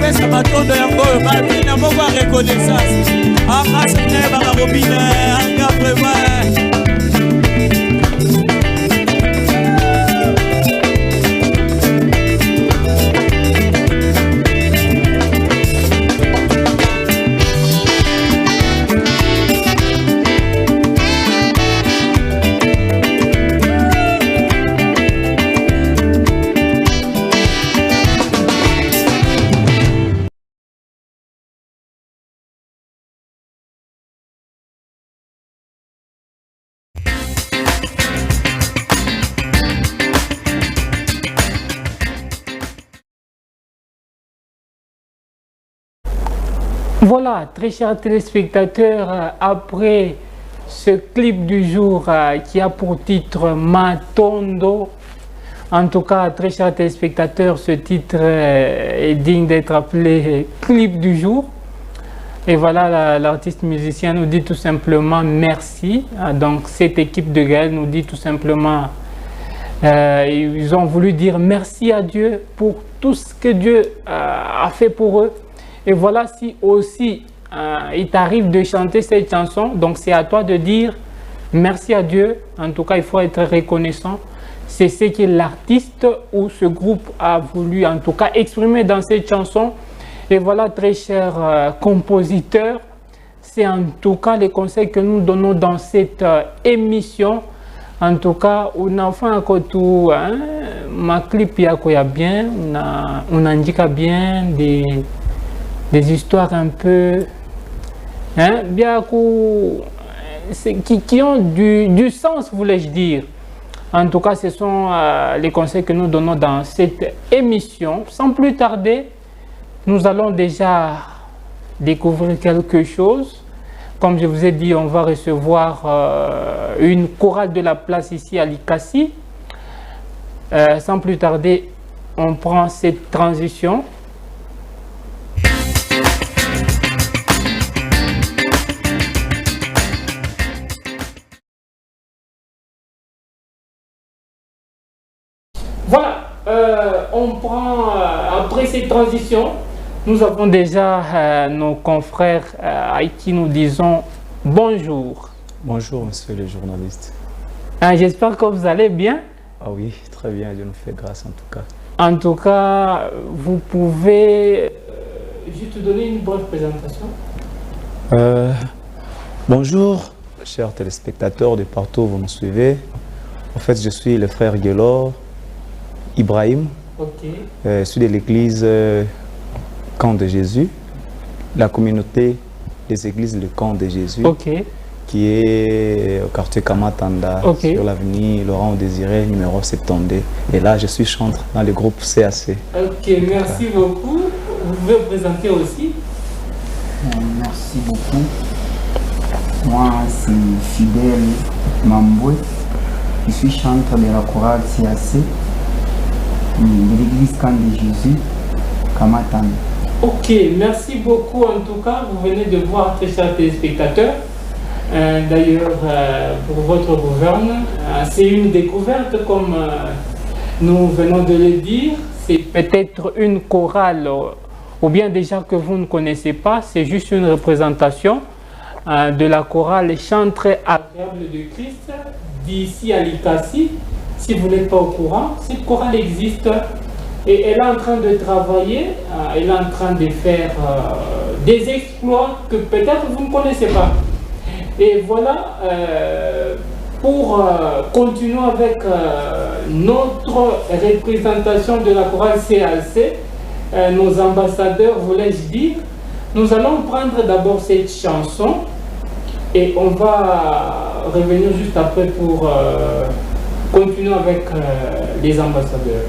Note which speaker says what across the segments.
Speaker 1: kopesa matondo yango oyo babina moko ya reconnaissance akasi nayebaka kobina anga vraiment
Speaker 2: Voilà, très chers téléspectateurs, après ce clip du jour qui a pour titre Matondo, en tout cas, très chers téléspectateurs, ce titre est digne d'être appelé clip du jour. Et voilà, l'artiste musicien nous dit tout simplement merci. Donc cette équipe de Gaël nous dit tout simplement, ils ont voulu dire merci à Dieu pour tout ce que Dieu a fait pour eux. Et voilà, si aussi il t'arrive de chanter cette chanson, donc c'est à toi de dire merci à Dieu. En tout cas, il faut être reconnaissant. C'est ce que l'artiste ou ce groupe a voulu en tout cas exprimer dans cette chanson. Et voilà, très chers compositeurs, c'est en tout cas les conseils que nous donnons dans cette émission. En tout cas, on a fait un tout, ma clip y a bien, on indique bien des histoires un peu bien qui ont du sens, voulais-je dire. En tout cas, ce sont les conseils que nous donnons dans cette émission. Sans plus tarder, nous allons déjà découvrir quelque chose. Comme je vous ai dit, on va recevoir une chorale de la place ici à Likasi. Sans plus tarder, on prend cette transition. Voilà, on prend, après cette transition, nous avons déjà nos confrères à qui nous disons bonjour.
Speaker 3: Bonjour, monsieur le journaliste.
Speaker 2: J'espère que vous allez bien.
Speaker 3: Ah oui, très bien, Dieu nous fait grâce en tout cas.
Speaker 2: En tout cas, vous pouvez juste donner une brève présentation.
Speaker 3: Bonjour, chers téléspectateurs de partout où vous nous suivez. En fait, je suis le frère Guélor Ibrahim. Je suis de l'église Camp de Jésus, la communauté des églises Le Camp de Jésus, qui est au quartier Kamatanda, sur l'avenue Laurent Désiré, numéro 72. Et là, je suis chantre dans le groupe CAC.
Speaker 2: Ok, merci beaucoup. Vous pouvez vous présenter aussi.
Speaker 4: Merci beaucoup. Moi, c'est Fidèle Mamboué. Je suis chanteur de la chorale CAC. De l'église Camp de Jésus, Kamatanda.
Speaker 2: Ok, merci beaucoup en tout cas. Vous venez de voir, très chers téléspectateurs. D'ailleurs, pour votre gouverne, c'est une découverte comme nous venons de le dire. C'est peut-être une chorale ou bien déjà que vous ne connaissez pas. C'est juste une représentation de la chorale Chant très agréable de Christ d'ici à Likasi. Si vous n'êtes pas au courant, cette chorale existe et elle est en train de travailler, elle est en train de faire des exploits que peut-être vous ne connaissez pas. Et voilà, pour continuer avec notre représentation de la chorale CAC, nos ambassadeurs, voulais-je dire, nous allons prendre d'abord cette chanson et on va revenir juste après pour continuer avec les ambassadeurs.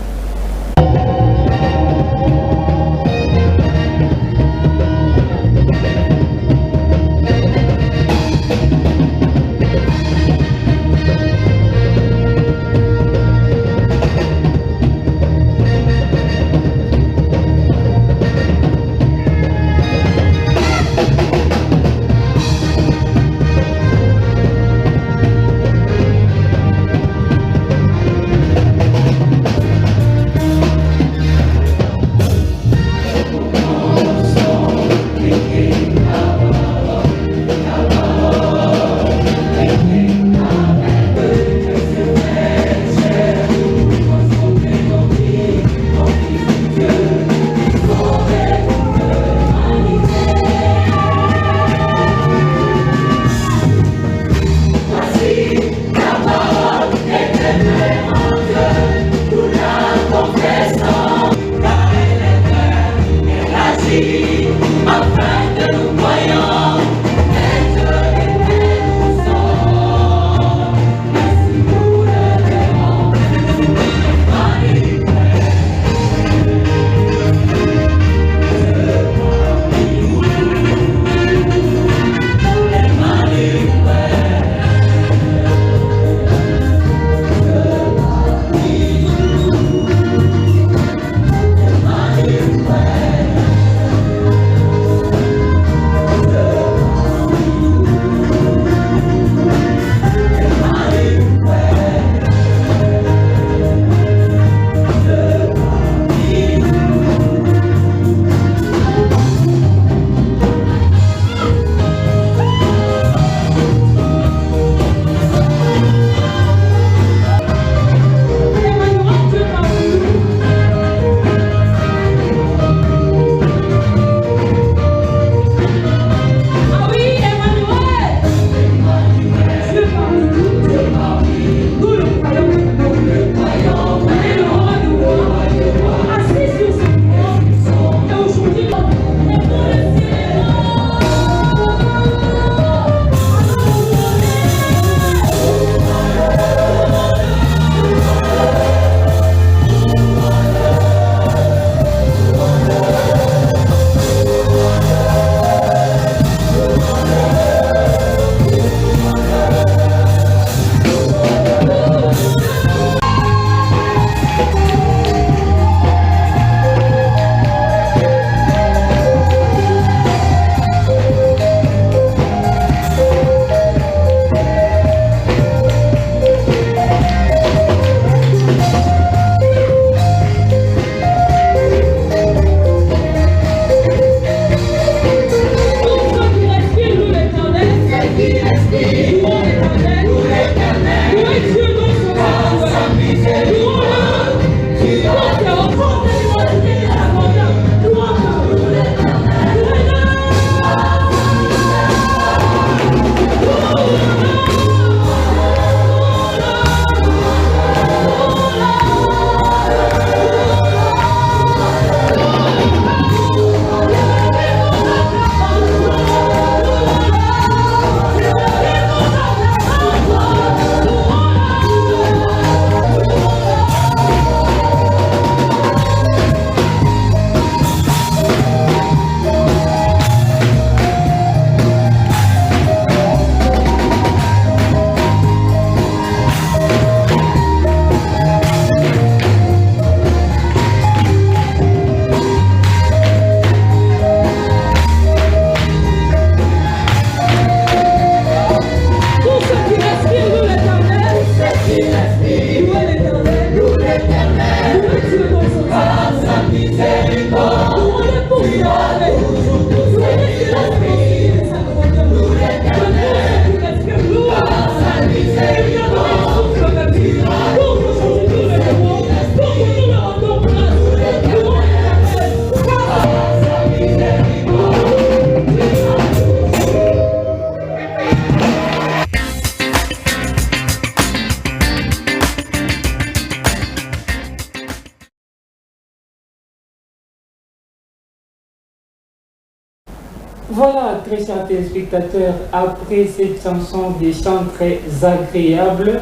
Speaker 2: Voilà, très chers téléspectateurs, après cette chanson des chants très agréables,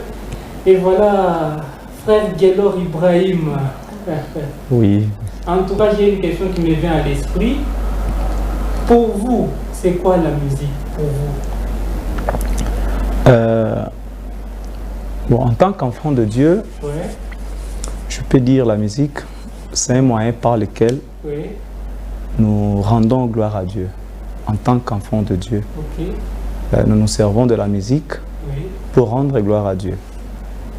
Speaker 2: et voilà, frère Guelor Ibrahim.
Speaker 3: Oui.
Speaker 2: En tout cas, j'ai une question qui me vient à l'esprit. Pour vous, c'est quoi la musique pour vous?
Speaker 3: Bon, en tant qu'enfant de Dieu,
Speaker 2: Ouais.
Speaker 3: je peux dire la musique, c'est un moyen par lequel
Speaker 2: Oui.
Speaker 3: nous rendons gloire à Dieu. En tant qu'enfant de Dieu,
Speaker 2: Ok.
Speaker 3: nous nous servons de la musique
Speaker 2: Oui.
Speaker 3: pour rendre gloire à Dieu.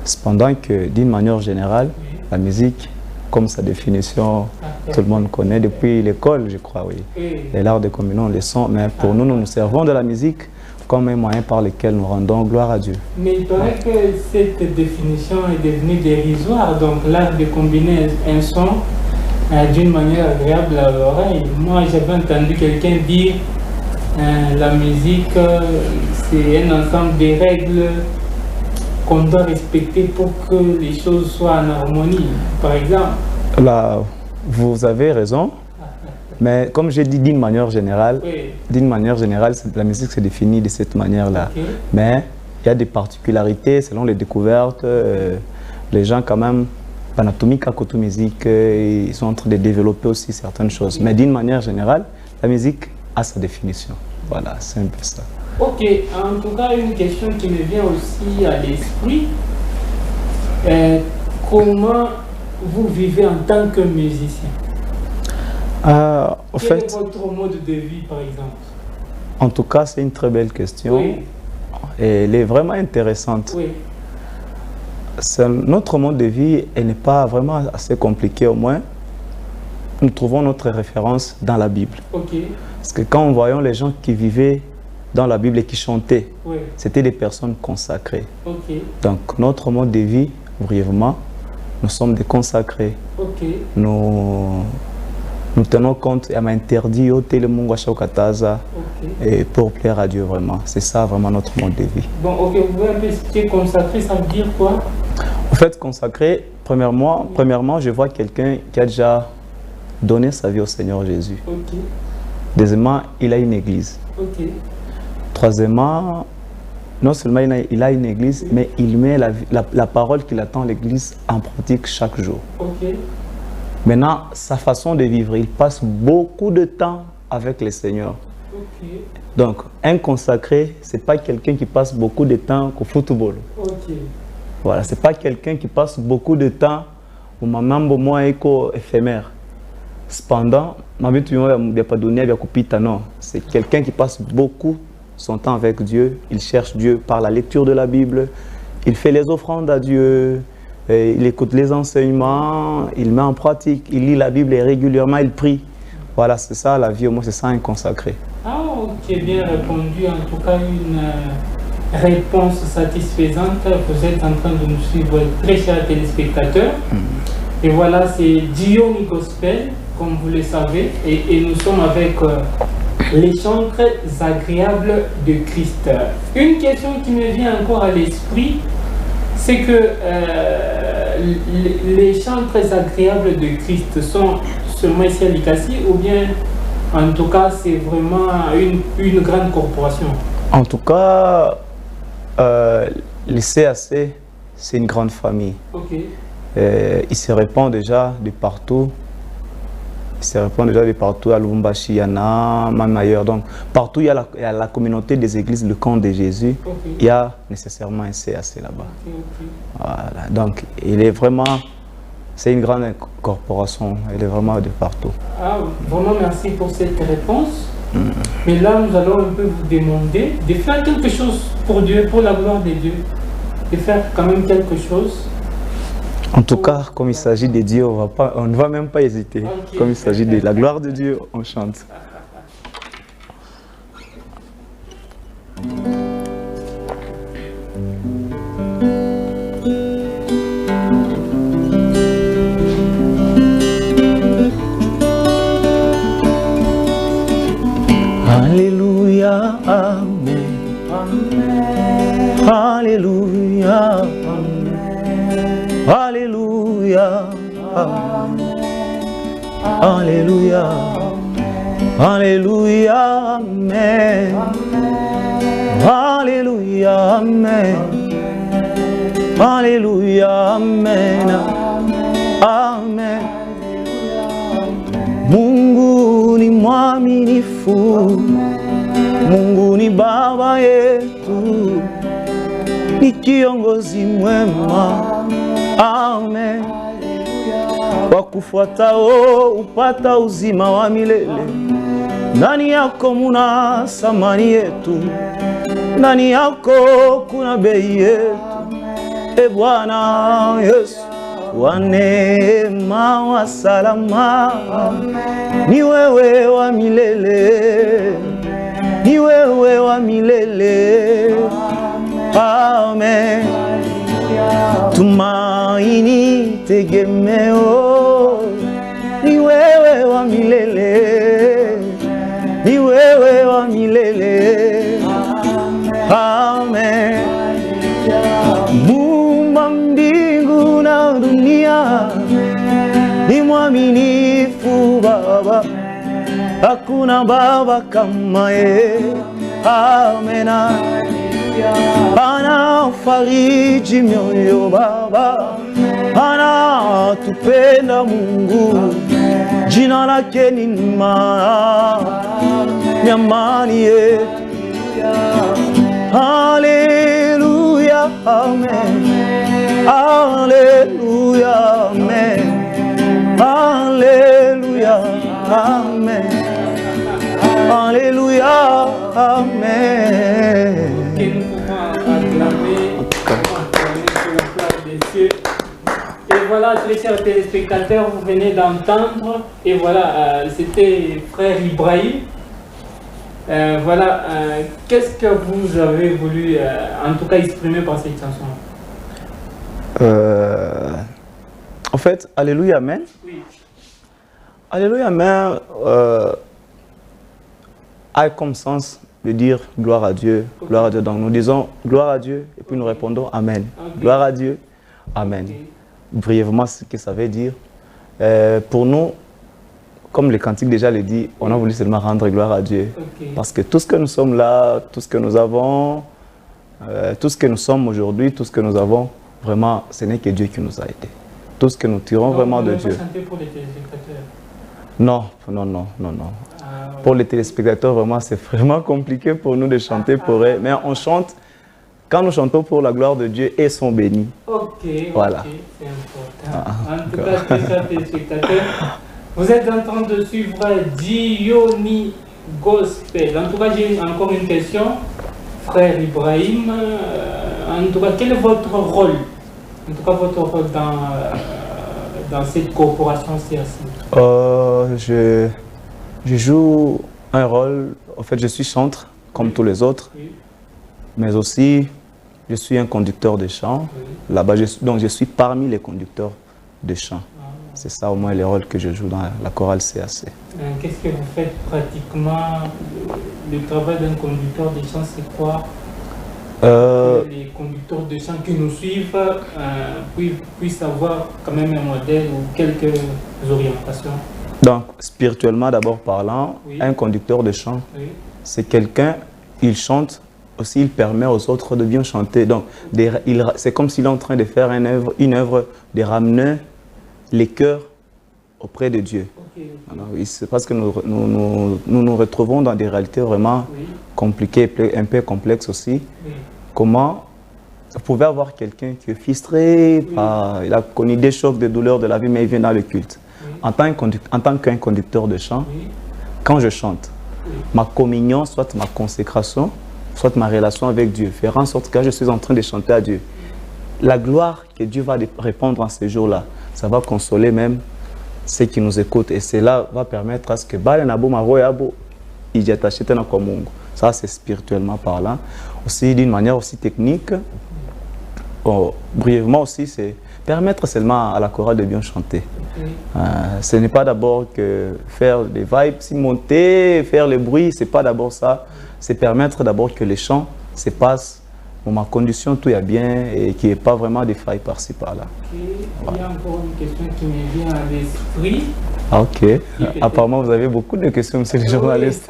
Speaker 3: Cependant que, d'une manière générale,
Speaker 2: Oui.
Speaker 3: la musique, comme sa définition,
Speaker 2: Ah,
Speaker 3: tout le monde connaît depuis l'école, je crois, oui.
Speaker 2: oui.
Speaker 3: Et l'art de communion, le son, mais pour nous, nous nous servons de la musique comme un moyen par lequel nous rendons gloire à Dieu.
Speaker 2: Mais il paraît que cette définition est devenue dérisoire, donc l'art de combiner un son d'une manière agréable à l'oreille. Moi, j'avais entendu quelqu'un dire la musique, c'est un ensemble de règles qu'on doit respecter pour que les choses soient en harmonie, par exemple.
Speaker 3: Là, vous avez raison, mais comme j'ai dit d'une manière générale,
Speaker 2: Oui.
Speaker 3: la musique se définit de cette manière-là.
Speaker 2: Ok.
Speaker 3: Mais il y a des particularités selon les découvertes. Les gens quand même, anatomique à côté musique, ils sont en train de développer aussi certaines choses.
Speaker 2: Oui.
Speaker 3: Mais d'une manière générale, la musique a sa définition. Voilà, c'est un peu ça.
Speaker 2: Ok, en tout cas, une question qui me vient aussi à l'esprit. Comment vous vivez en tant que musicien? Quel est votre mode de vie, par exemple?
Speaker 3: En tout cas, c'est une très belle question.
Speaker 2: Oui.
Speaker 3: Et elle est vraiment intéressante.
Speaker 2: Oui.
Speaker 3: Notre mode de vie, elle n'est pas vraiment assez compliqué au moins. Nous trouvons notre référence dans la Bible.
Speaker 2: Ok.
Speaker 3: Parce que quand nous voyons les gens qui vivaient dans la Bible et qui chantaient,
Speaker 2: Oui.
Speaker 3: c'était des personnes consacrées.
Speaker 2: Ok.
Speaker 3: Donc notre mode de vie, brièvement, nous sommes des consacrés.
Speaker 2: Ok.
Speaker 3: Nous tenons compte, elle m'a interdit au télémongo Kataza
Speaker 2: Ok.
Speaker 3: et pour plaire à Dieu vraiment. C'est ça vraiment notre mode de vie.
Speaker 2: Bon, ok, vous pouvez un peu expliquer consacré, ça veut dire quoi?
Speaker 3: En fait, consacré, premièrement, je vois quelqu'un qui a déjà donné sa vie au Seigneur Jésus.
Speaker 2: Ok.
Speaker 3: Deuxièmement, il a une église.
Speaker 2: Ok.
Speaker 3: Troisièmement, non seulement il a une église, mais il met la parole qu'il attend à l'église en pratique chaque jour.
Speaker 2: Ok.
Speaker 3: Maintenant, sa façon de vivre, il passe beaucoup de temps avec le Seigneur.
Speaker 2: Ok.
Speaker 3: Donc, un consacré, ce n'est pas quelqu'un qui passe beaucoup de temps au football.
Speaker 2: Ok.
Speaker 3: Voilà, ce n'est pas quelqu'un qui passe beaucoup de temps au mambo moi éphémère. Cependant, non, c'est quelqu'un qui passe beaucoup son temps avec Dieu. Il cherche Dieu par la lecture de la Bible. Il fait les offrandes à Dieu. Il écoute les enseignements. Il met en pratique. Il lit la Bible et régulièrement il prie. Voilà, c'est ça la vie au moins, c'est ça un consacré.
Speaker 2: Ah, ok, bien répondu. En tout cas, une réponse satisfaisante. Vous êtes en train de nous suivre, très chers téléspectateurs. Et voilà, c'est Dion Gospel, comme vous le savez. Et nous sommes avec les chants très agréables de Christ. Une question qui me vient encore à l'esprit, c'est que les chants très agréables de Christ sont seulement ici à Likasi ou bien en tout cas c'est vraiment une grande corporation?
Speaker 3: En tout cas, le CAC, c'est une grande famille.
Speaker 2: Ok.
Speaker 3: Il se répand déjà de partout. Il se répand déjà de partout à Lubumbashi, Yana, même ailleurs. Donc, partout, il y a la communauté des églises, le camp de Jésus.
Speaker 2: Okay.
Speaker 3: Il y a nécessairement un CAC là-bas.
Speaker 2: Okay, okay.
Speaker 3: Voilà. Donc, il est vraiment... C'est une grande corporation. Elle est vraiment de partout.
Speaker 2: Ah, vraiment merci pour cette réponse. Mais là, nous allons un peu vous demander de faire quelque chose pour Dieu, pour la gloire de Dieu. De faire quand même quelque chose.
Speaker 3: En tout cas, comme il s'agit de Dieu, on ne va même pas hésiter. Okay. Comme il s'agit de la gloire de Dieu, on chante. Alléluia, Amen. Alléluia, Alléluia, Alléluia, Alléluia, Amen. Alléluia, Amen. Alléluia, Amen. Amen. Mungu ni mwaminifu, Mungu ni baba yetu, ni kiongozi mwema. Amen. Kwa kufuatao upata uzima wa milele. Ndani yako muna samani yetu, ndani yako kuna bei yetu. E Bwana Yesu wa neema wa salama, ni wewe wa milele, ni wewe wa milele. Amen. Tumaini tegemeo, ni wewe wa milele, ni wewe wa milele. Amen. Muumba mbingu na dunia, ni mwaminifu Baba, hakuna Baba kama yeye. Amen. Anafariji mioyo Baba, anatupenda Mungu, jina lake ni amani yetu. Haleluya, amen. Haleluya, amen. Haleluya, amen. Haleluya, amen.
Speaker 2: Et voilà, très chers téléspectateurs, vous venez d'entendre, et voilà, c'était frère Ibrahim. Voilà, qu'est-ce que vous avez voulu, en tout cas, exprimer par cette chanson?
Speaker 3: En fait, Alléluia, Amen.
Speaker 2: Oui.
Speaker 3: Alléluia, Amen a comme sens de dire gloire à Dieu, gloire à Dieu. Donc nous disons gloire à Dieu et puis nous répondons Amen. Gloire à Dieu, Amen. Brièvement, ce que ça veut dire. Pour nous, comme le cantique déjà le dit, on a voulu seulement rendre gloire à Dieu. Parce que tout ce que nous sommes là, tout ce que nous avons, tout ce que nous sommes aujourd'hui, tout ce que nous avons, vraiment, ce n'est que Dieu qui nous a aidés. Tout ce que nous tirons vraiment de Dieu.
Speaker 2: Chanter pour les téléspectateurs?
Speaker 3: Non, non, non, non, non. Pour les téléspectateurs, vraiment, c'est vraiment compliqué pour nous de chanter pour eux. Mais on chante, quand nous chantons pour la gloire de Dieu, ils sont bénis.
Speaker 2: Ok,
Speaker 3: voilà.
Speaker 2: Okay, c'est important. En tout cas, chers téléspectateurs, vous êtes en train de suivre Diony Gospel. En tout cas, j'ai encore une question. Frère Ibrahim, en tout cas, quel est votre rôle? En tout cas, votre rôle dans cette corporation CAC?
Speaker 3: Je joue un rôle, en fait je suis chantre comme tous les autres, mais aussi je suis un conducteur de chant. Là-bas, donc je suis parmi les conducteurs de chant. C'est ça au moins les rôles que je joue dans la chorale CAC.
Speaker 2: Qu'est-ce que vous faites pratiquement? Le travail d'un conducteur de chant, c'est quoi? Les conducteurs de chant qui nous suivent puissent avoir quand même un modèle ou quelques orientations.
Speaker 3: Donc, spirituellement d'abord parlant, un conducteur de chant, c'est quelqu'un, il chante, aussi il permet aux autres de bien chanter. Donc, c'est comme s'il est en train de faire une œuvre de ramener les cœurs auprès de Dieu. Alors, c'est parce que nous retrouvons dans des réalités vraiment compliquées, un peu complexes aussi. Comment vous pouvez avoir quelqu'un qui est frustré, il a connu des chocs, des douleurs de la vie, mais il vient dans le culte. En tant qu'un conducteur de chant, quand je chante, ma communion, soit ma consécration, soit ma relation avec Dieu, faire en sorte que je suis en train de chanter à Dieu. la gloire que Dieu va répandre en ces jours-là, ça va consoler même ceux qui nous écoutent. Et cela va permettre à ce que ça c'est spirituellement parlant. Aussi d'une manière aussi technique, brièvement aussi, c'est permettre seulement à la chorale de bien chanter. Ce n'est pas d'abord que faire des vibes, si monter, faire le bruit, c'est pas d'abord ça. C'est permettre d'abord que les chants se passent dans ma condition, tout est bien et qu'il n'y ait pas vraiment de failles par-ci par-là.
Speaker 2: Voilà. Il y a encore une question qui me vient à l'esprit.
Speaker 3: Ah, ok. Apparemment, vous avez beaucoup de questions, monsieur le journaliste.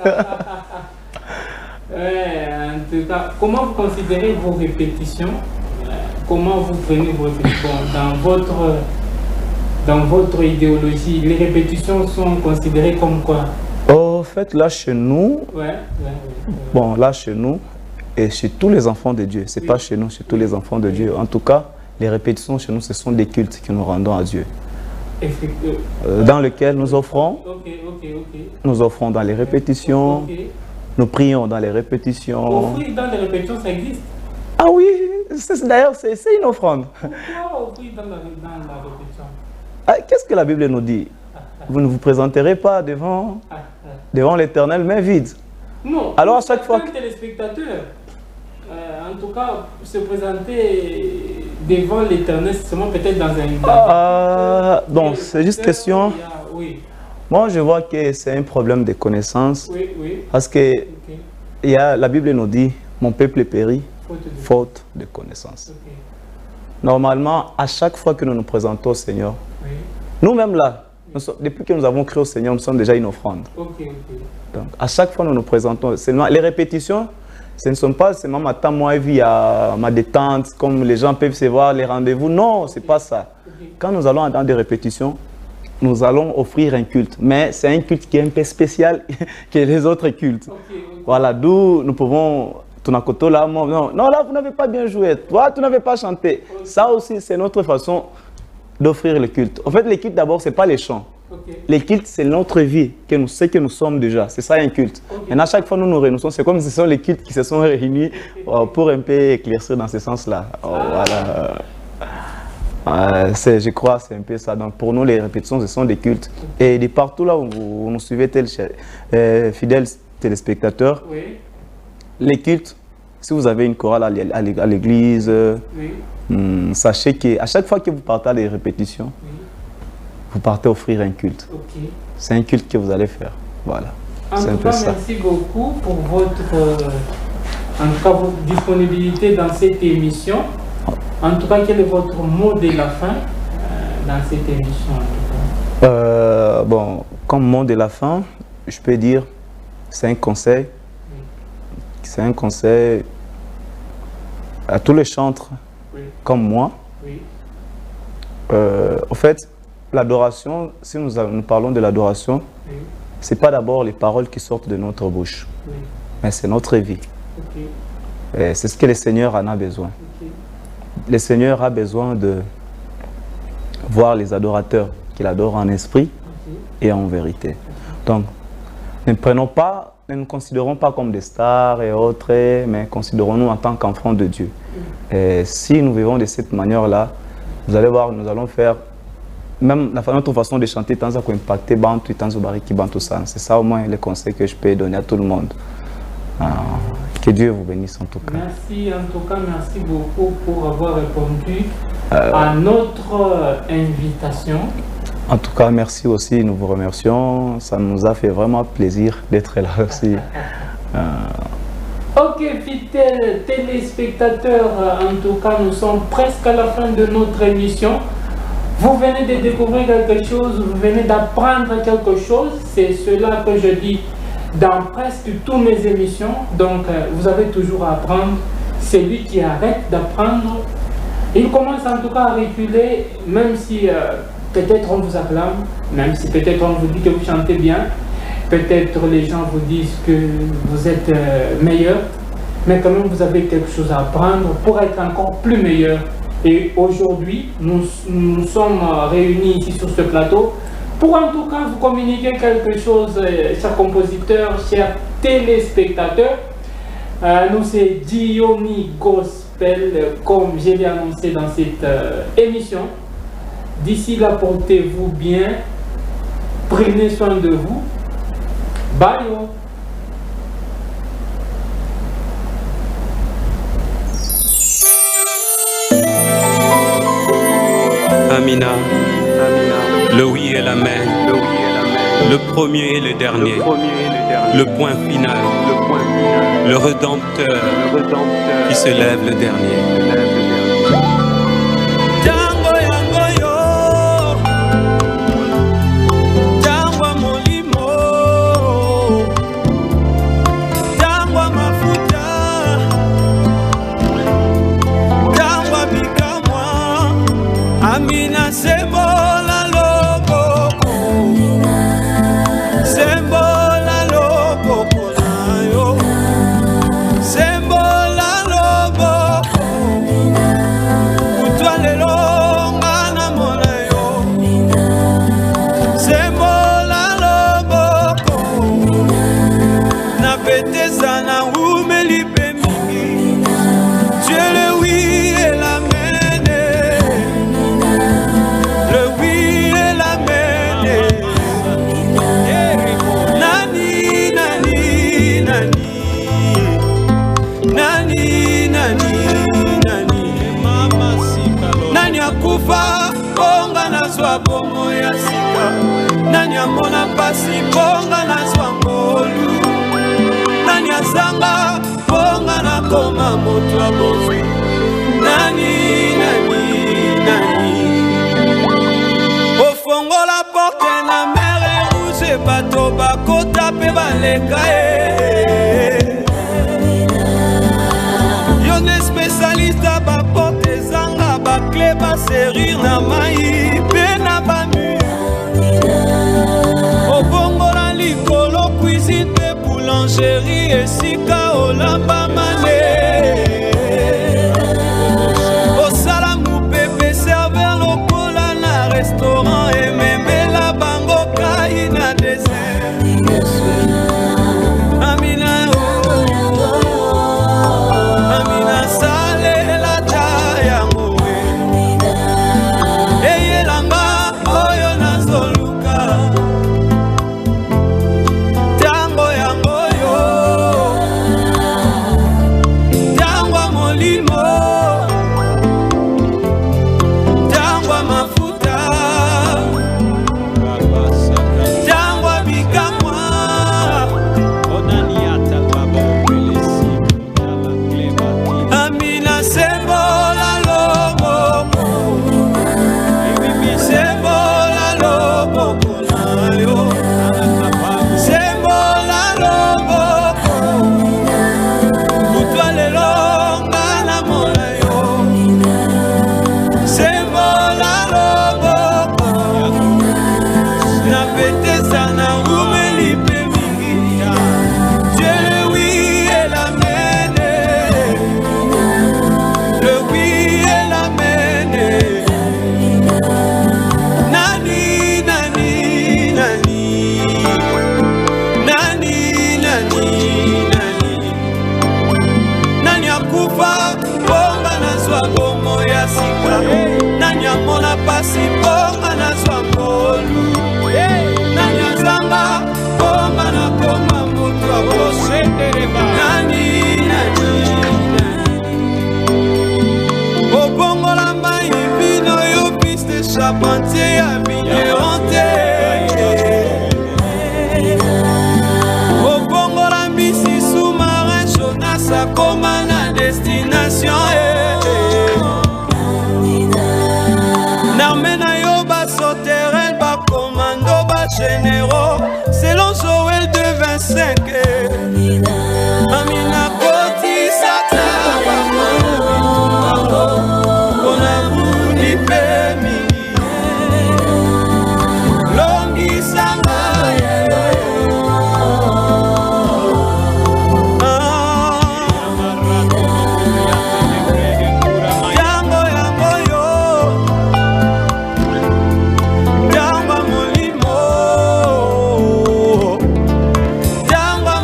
Speaker 2: En tout cas, comment vous considérez vos répétitions? Comment vous prenez vos répétitions dans votre idéologie? Les répétitions sont considérées comme quoi?
Speaker 3: En fait, là chez nous, bon, là chez nous, et chez tous les enfants de Dieu, c'est pas chez nous, chez tous les enfants de Dieu. En tout cas, les répétitions chez nous, ce sont des cultes que nous rendons à Dieu. Dans lesquels nous offrons, nous offrons dans les répétitions, nous prions dans les répétitions.
Speaker 2: Offrir dans les répétitions, ça existe?
Speaker 3: Ah oui, d'ailleurs, c'est une offrande.
Speaker 2: Pourquoi offrir dans la répétition?
Speaker 3: Qu'est-ce que la Bible nous dit? Vous ne vous présenterez pas devant l'Éternel, mais vide.
Speaker 2: Non,
Speaker 3: alors à chaque fois
Speaker 2: que téléspectateur, en tout cas, se présenter devant l'Éternel, c'est seulement peut-être dans un...
Speaker 3: donc, c'est juste question...
Speaker 2: Oui.
Speaker 3: Moi, je vois que c'est un problème de connaissance.
Speaker 2: Oui, oui.
Speaker 3: Parce que la Bible nous dit, mon peuple périt, faute de connaissance. Okay. Normalement, à chaque fois que nous nous présentons au Seigneur, nous-mêmes là, depuis que nous avons cru au Seigneur, nous sommes déjà une offrande. Donc, à chaque fois que nous nous présentons, les répétitions, ce ne sont pas seulement ma temps, moi, vie à ma détente, comme les gens peuvent se voir, les rendez-vous. Non, ce n'est pas ça. Quand nous allons dans des répétitions, nous allons offrir un culte. Mais c'est un culte qui est un peu spécial que les autres cultes. Voilà, d'où nous pouvons... Là, non, là, vous n'avez pas bien joué. Toi, tu n'avais pas chanté. Ça aussi, c'est notre façon d'offrir le culte. En fait, le culte, d'abord, ce n'est pas les chants. Le culte, c'est notre vie, ce que nous sommes déjà. C'est ça un culte. Et à chaque fois, nous nous réunissons. C'est comme si ce sont les cultes qui se sont réunis pour un peu éclaircir dans ce sens-là. Voilà. Je crois que c'est un peu ça. Donc, pour nous, les répétitions, ce sont des cultes. Et de partout là où vous nous suivez, fidèles téléspectateurs, les cultes, si vous avez une chorale à l'église, sachez qu'à chaque fois que vous partez à des répétitions, vous partez offrir un culte. C'est un culte que vous allez faire. Voilà.
Speaker 2: En tout cas, merci beaucoup pour votre disponibilité dans cette émission. En tout cas, quel est votre mot de la fin dans cette émission?
Speaker 3: Bon, comme mot de la fin, je peux dire, c'est un conseil. C'est un conseil à tous les chantres comme moi. En fait, l'adoration, si nous parlons de l'adoration, ce n'est pas d'abord les paroles qui sortent de notre bouche, mais c'est notre vie. C'est ce que le Seigneur en a besoin. Le Seigneur a besoin de voir les adorateurs qu'il adore en esprit et en vérité. Donc, ne nous considérons pas comme des stars et autres, mais considérons-nous en tant qu'enfants de Dieu. Et si nous vivons de cette manière-là, vous allez voir, nous allons faire, même notre façon de chanter, tant ça impacter Bantu, tant ça bariki Bantu ça. C'est ça au moins le conseil que je peux donner à tout le monde. Que Dieu vous bénisse en tout cas.
Speaker 2: Merci, en tout cas, merci beaucoup pour avoir répondu à notre invitation.
Speaker 3: En tout cas, merci aussi, nous vous remercions. Ça nous a fait vraiment plaisir d'être là aussi.
Speaker 2: Ok, fidèles téléspectateurs, en tout cas, nous sommes presque à la fin de notre émission. Vous venez de découvrir quelque chose, vous venez d'apprendre quelque chose. C'est cela que je dis dans presque toutes mes émissions. Donc, vous avez toujours à apprendre. Celui qui arrête d'apprendre, il commence en tout cas à reculer, même si... peut-être on vous acclame, même si peut-être on vous dit que vous chantez bien, peut-être les gens vous disent que vous êtes meilleur, mais quand même vous avez quelque chose à apprendre pour être encore plus meilleur. Et aujourd'hui, nous sommes réunis ici sur ce plateau pour en tout cas vous communiquer quelque chose, chers compositeurs, chers téléspectateurs. Nous c'est Diomi Gospel. appel, comme je l'ai annoncé dans cette émission. D'ici là, portez-vous bien, prenez soin de vous. Bye.
Speaker 1: Amina, le oui et la main, le premier et le dernier, le point final, le Rédempteur qui se lève le dernier.
Speaker 5: Amina sembola loboko, sembola loboko na yo, sembola loboko, kutwa lelo ngana mona yo, sembola loboko, na peteza na umeli pe mingi, Dieu le oui et la kufa bonga na zwa bomo ya sika, nani amona pasi bonga na zwa ngolu, nani azanga bonga na koma moto abozwi, nani ofongola porte na mere rouge bato bakota pe baleka yo ne spécialiste ba porte zanga ba clé ba serrir na mai pe na ba mur obongola likolo cuisine pe boulangerie esika olamba mane osala mupepe serveur lokola na restaurant ememela bango kai na dessert Amina Amina sale la taya ngowe eyelanga oyo nazoluka tango yango yo tango molimo tango mafuta tango bikamwa onaniata baba pelesi Amina sembola loboko sembola loboko na yo sembola loboko kutwa lelo ngana mona yo sembola loboko na petesa na umeli pe mingi Dieu le oui et la mene le oui et la mene nani nani nani nani nani nani nani akufa bonga na zwa bomo ya sika nani amona pasi bonga na zwa ngolu nani azanga bonga na koma moto abosendereba nani nani obongola mai vino yo piste charpentier ya vigneronte obongola mbisi sous-marin Jonas akoma na destination narme na yo basoterel bakomando bagénéraux selon Joël de 25 Amina koti sata ona buni pe mingi longi sanga yango yango yo yango molimo yango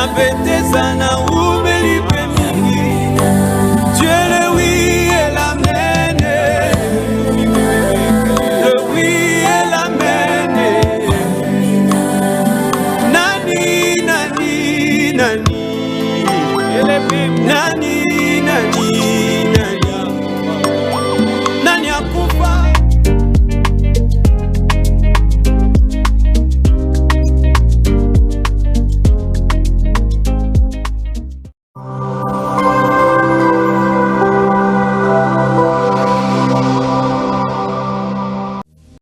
Speaker 5: na betesa na ubeli pe mingi. Tu es le oui et l'amen, le oui et l'amen. Nani, nani, nani, nani, nani.